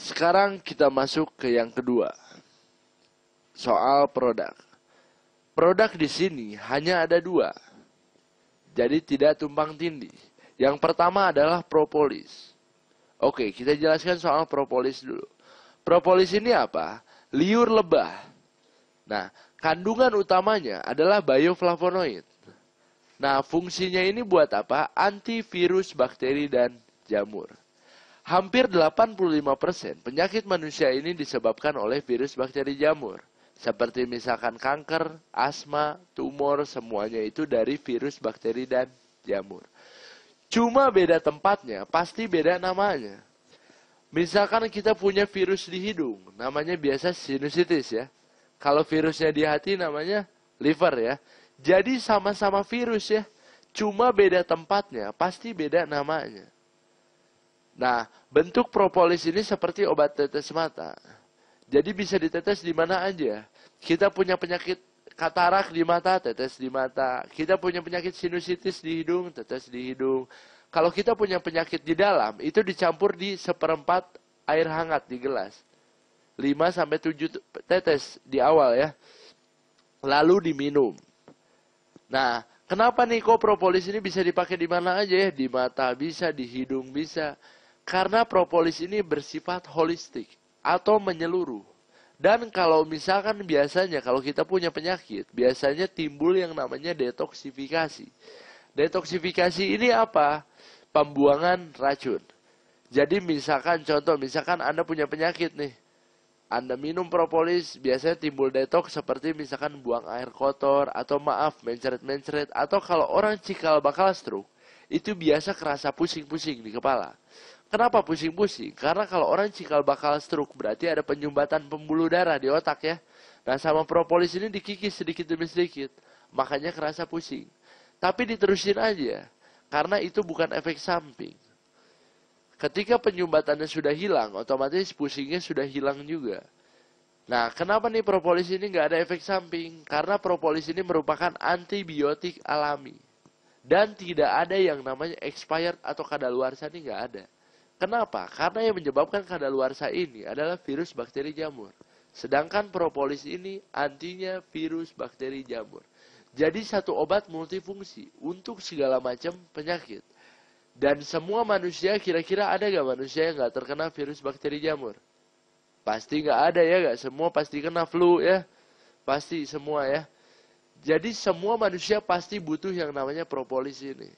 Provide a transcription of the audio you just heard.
Sekarang kita masuk ke yang kedua. Soal produk. Produk di sini hanya ada dua. Jadi tidak tumpang tindih. Yang pertama adalah propolis. Oke, kita jelaskan soal propolis dulu. Propolis ini apa? Liur lebah. Nah, kandungan utamanya adalah bioflavonoid. Nah, fungsinya ini buat apa? Antivirus bakteri dan jamur. Hampir 85% penyakit manusia ini disebabkan oleh virus bakteri jamur. Seperti misalkan kanker, asma, tumor, semuanya itu dari virus bakteri dan jamur. Cuma beda tempatnya, pasti beda namanya. Misalkan kita punya virus di hidung, namanya biasa sinusitis ya. Kalau virusnya di hati namanya liver ya. Jadi sama-sama virus ya, cuma beda tempatnya, pasti beda namanya. Nah, bentuk propolis ini seperti obat tetes mata. Jadi bisa ditetes di mana aja. Kita punya penyakit katarak di mata, tetes di mata. Kita punya penyakit sinusitis di hidung, tetes di hidung. Kalau kita punya penyakit di dalam, itu dicampur di 1/4 air hangat di gelas. 5-7 tetes di awal ya. Lalu diminum. Nah, kenapa nih kok propolis ini bisa dipakai di mana aja ya? Di mata bisa, di hidung bisa. Karena propolis ini bersifat holistik atau menyeluruh. Dan kalau misalkan biasanya kalau kita punya penyakit, biasanya timbul yang namanya detoksifikasi. Detoksifikasi ini apa? Pembuangan racun. Jadi misalkan contoh, misalkan Anda punya penyakit nih. Anda minum propolis, biasanya timbul detoks seperti misalkan buang air kotor, atau maaf, mencret-mencret, atau kalau orang cikal bakal stroke, itu biasa kerasa pusing-pusing di kepala. Kenapa pusing-pusing? Karena kalau orang cikal bakal stroke, berarti ada penyumbatan pembuluh darah di otak ya. Nah sama propolis ini dikikis sedikit demi sedikit, makanya kerasa pusing. Tapi diterusin aja, karena itu bukan efek samping. Ketika penyumbatannya sudah hilang, otomatis pusingnya sudah hilang juga. Nah, kenapa nih propolis ini nggak ada efek samping? Karena propolis ini merupakan antibiotik alami. Dan tidak ada yang namanya expired atau kadaluarsa ini nggak ada. Kenapa? Karena yang menyebabkan kadaluarsa ini adalah virus bakteri jamur. Sedangkan propolis ini antinya virus bakteri jamur. Jadi satu obat multifungsi untuk segala macam penyakit. Dan semua manusia, kira-kira ada gak manusia yang gak terkena virus bakteri jamur? Pasti gak ada ya, gak semua pasti kena flu ya. Pasti semua ya. Jadi semua manusia pasti butuh yang namanya propolis ini.